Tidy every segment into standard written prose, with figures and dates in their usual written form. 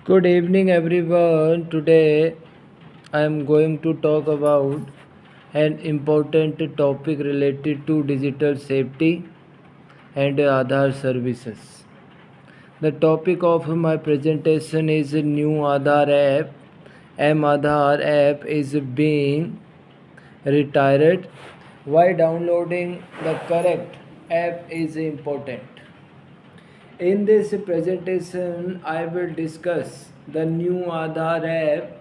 Good evening, everyone. Today I am going to talk about an important topic related to digital safety and Aadhaar services. The topic of my presentation is a new Aadhaar app. M-Aadhaar app is being retired. Why downloading the correct app is important. In this presentation, I will discuss the new Aadhaar app,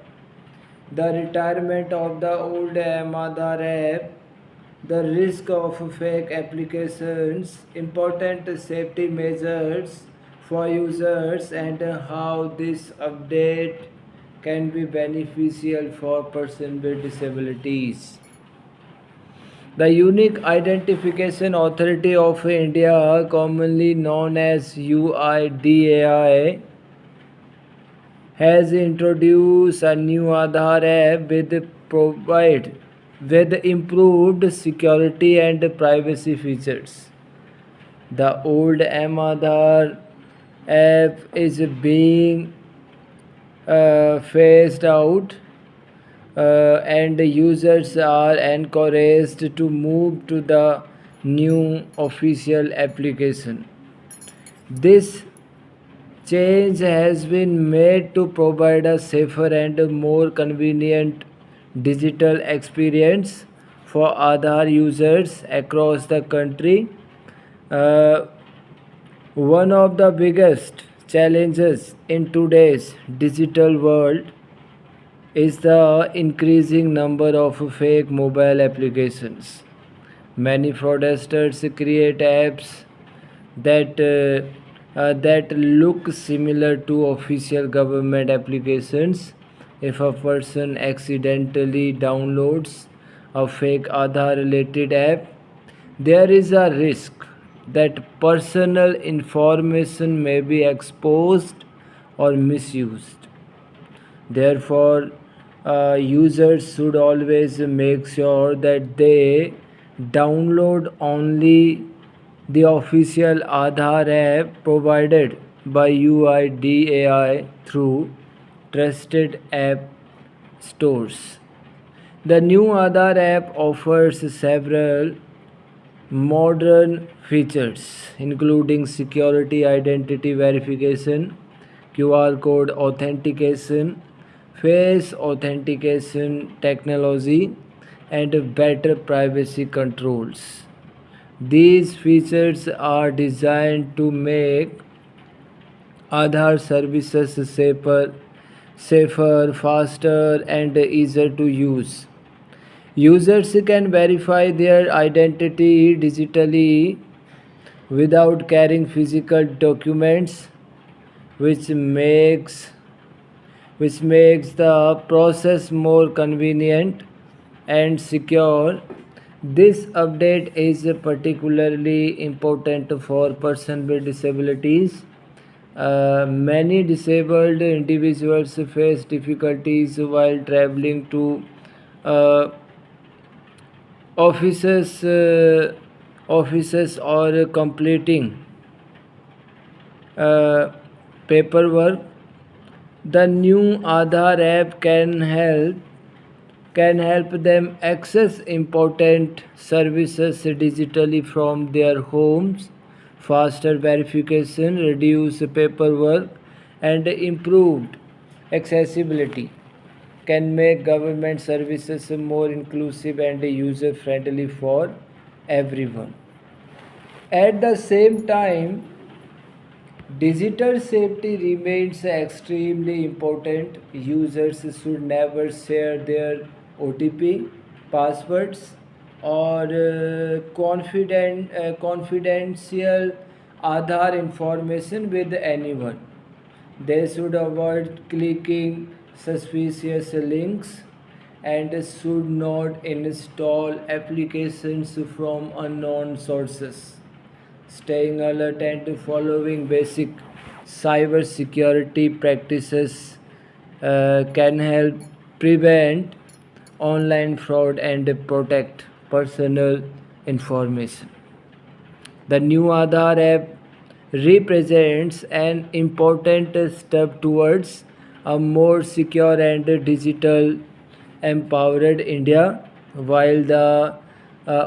the retirement of the old Aadhaar app, the risk of fake applications, important safety measures for users, and how this update can be beneficial for persons with disabilities. The Unique Identification Authority of India, commonly known as UIDAI, has introduced a new Aadhaar app with improved security and privacy features. The old M-Aadhaar app is being phased out, and users are encouraged to move to the new official application. This change has been made to provide a safer and more convenient digital experience for Aadhaar users across the country. Uh, One of the biggest challenges in today's digital world is the increasing number of fake mobile applications. Many fraudsters create apps that look similar to official government applications. If a person accidentally downloads a fake Aadhaar related app, there is a risk that personal information may be exposed or misused. Therefore, users should always make sure that they download only the official Aadhaar app provided by UIDAI through trusted app stores. The new Aadhaar app offers several modern features, including security identity verification, QR code authentication, face authentication technology, and better privacy controls. These features are designed to make Aadhaar services safer, faster, and easier to use. Users can verify their identity digitally without carrying physical documents, which makes which makes the process more convenient and secure. This update is particularly important for persons with disabilities. Many disabled individuals face difficulties while traveling to uh, offices, offices or completing uh, paperwork. The new Aadhaar app can help them access important services digitally from their homes. Faster verification, reduce paperwork, and improved accessibility can make government services more inclusive and user friendly for everyone. At the same time, digital safety remains extremely important. Users should never share their OTP, passwords, or confidential Aadhaar information with anyone. They should avoid clicking suspicious links and should not install applications from unknown sources. Staying alert and following basic cyber security practices can help prevent online fraud and protect personal information. The new Aadhaar app represents an important step towards a more secure and digital empowered India, while the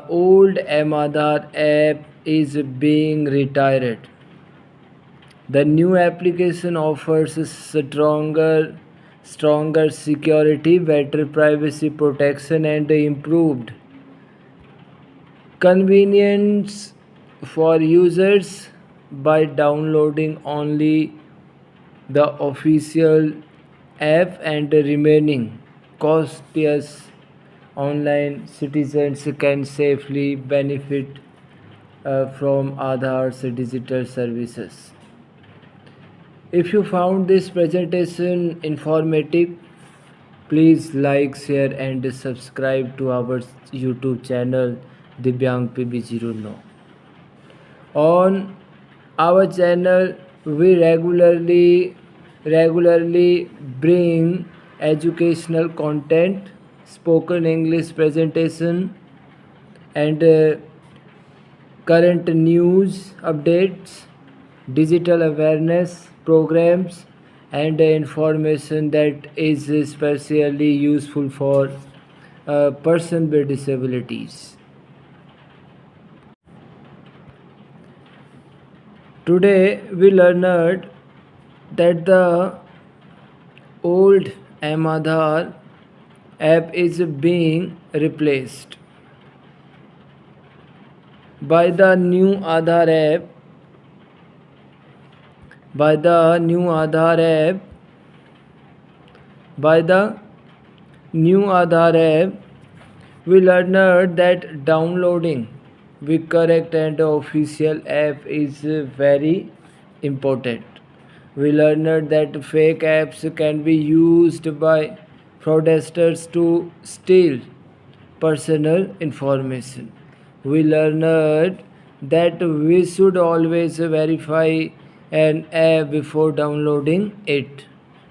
old Aadhaar app is being retired. The new application offers stronger security, better privacy protection, and improved convenience for users. By downloading only the official app and remaining cautious online, citizens can safely benefit from Aadhaar's digital services. If you found this presentation informative, please like, share, and subscribe to our YouTube channel Divyang PB09. On our channel, we regularly bring educational content, spoken English presentation, and current news updates, digital awareness programs, and information that is especially useful for a person with disabilities. Today we learned that the old Aadhaar app is being replaced by the new Aadhaar app. By the new Aadhaar app, we learned that downloading the correct and official app is very important. We learned that fake apps can be used by fraudsters to steal personal information. We learned that we should always verify an app before downloading it.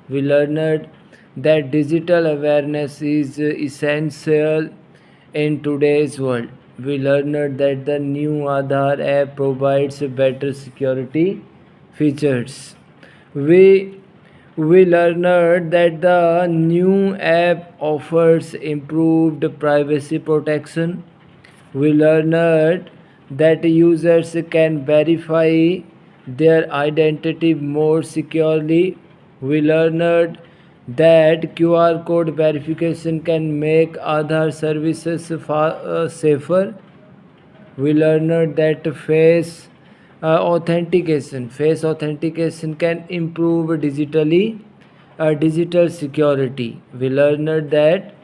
We learned that digital awareness is essential in today's world. We learned that the new Aadhaar app provides better security features. We learned that the new app offers improved privacy protection. We learned that users can verify their identity more securely. We learned that QR code verification can make Aadhaar services safer. We learned that face authentication can improve digital security. We learned that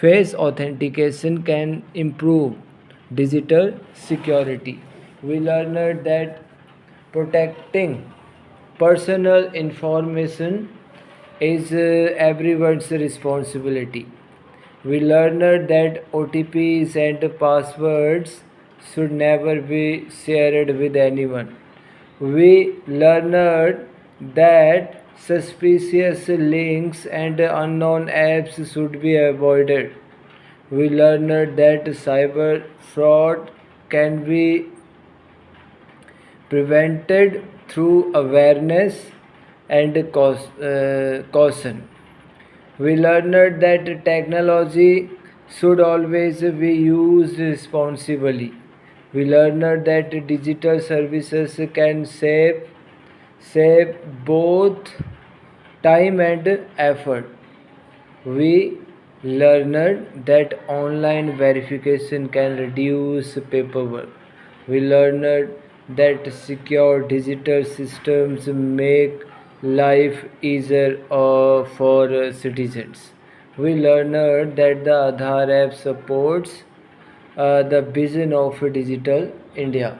face authentication can improve digital security. We learned that protecting personal information is everyone's responsibility. We learned that OTPs and passwords should never be shared with anyone. We learned that suspicious links and unknown apps should be avoided. We learned that cyber fraud can be prevented through awareness and caution. We learned that technology should always be used responsibly. We learned that digital services can save both time and effort. We learned that online verification can reduce paperwork. We learned that secure digital systems make life easier for citizens. We learned that the Aadhaar app supports the vision of digital India.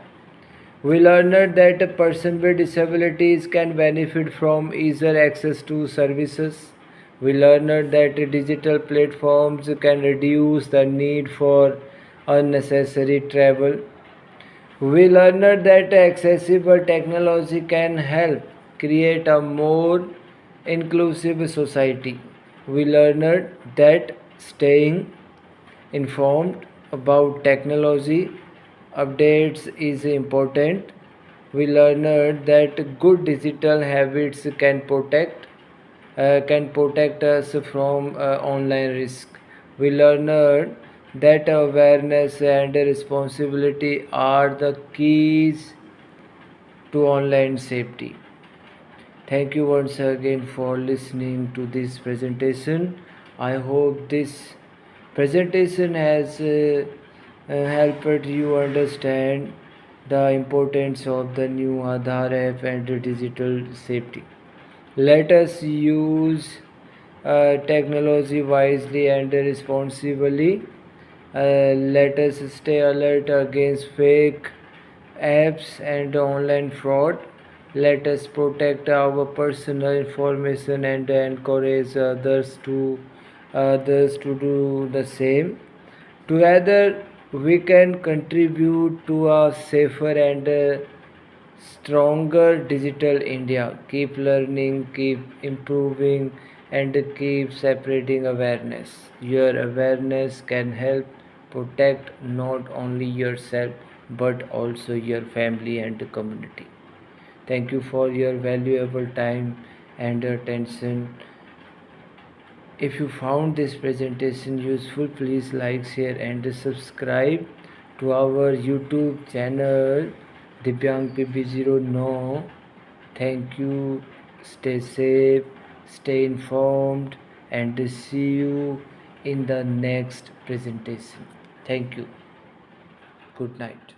We learned that a person with disabilities can benefit from easier access to services. We learned that digital platforms can reduce the need for unnecessary travel. We learned that accessible technology can help create a more inclusive society. We learned that staying informed about technology updates is important. We learned that good digital habits can protect can protect us from online risk. We learned that awareness and responsibility are the keys to online safety. Thank you once again for listening to this presentation. I hope this presentation has helped you understand the importance of the new Aadhaar app and the digital safety. Let us use technology wisely and responsibly. Let us stay alert against fake apps and online fraud. Let us protect our personal information and encourage others to do the same. Together, we can contribute to a safer and stronger digital India. Keep learning, keep improving, and keep separating awareness. Your awareness can help protect not only yourself but also your family and the community. Thank you for your valuable time and attention. If you found this presentation useful, please like, share, and subscribe to our YouTube channel Divyang PB09. Thank you. Stay safe, stay informed, and see you in the next presentation. Thank you. Good night.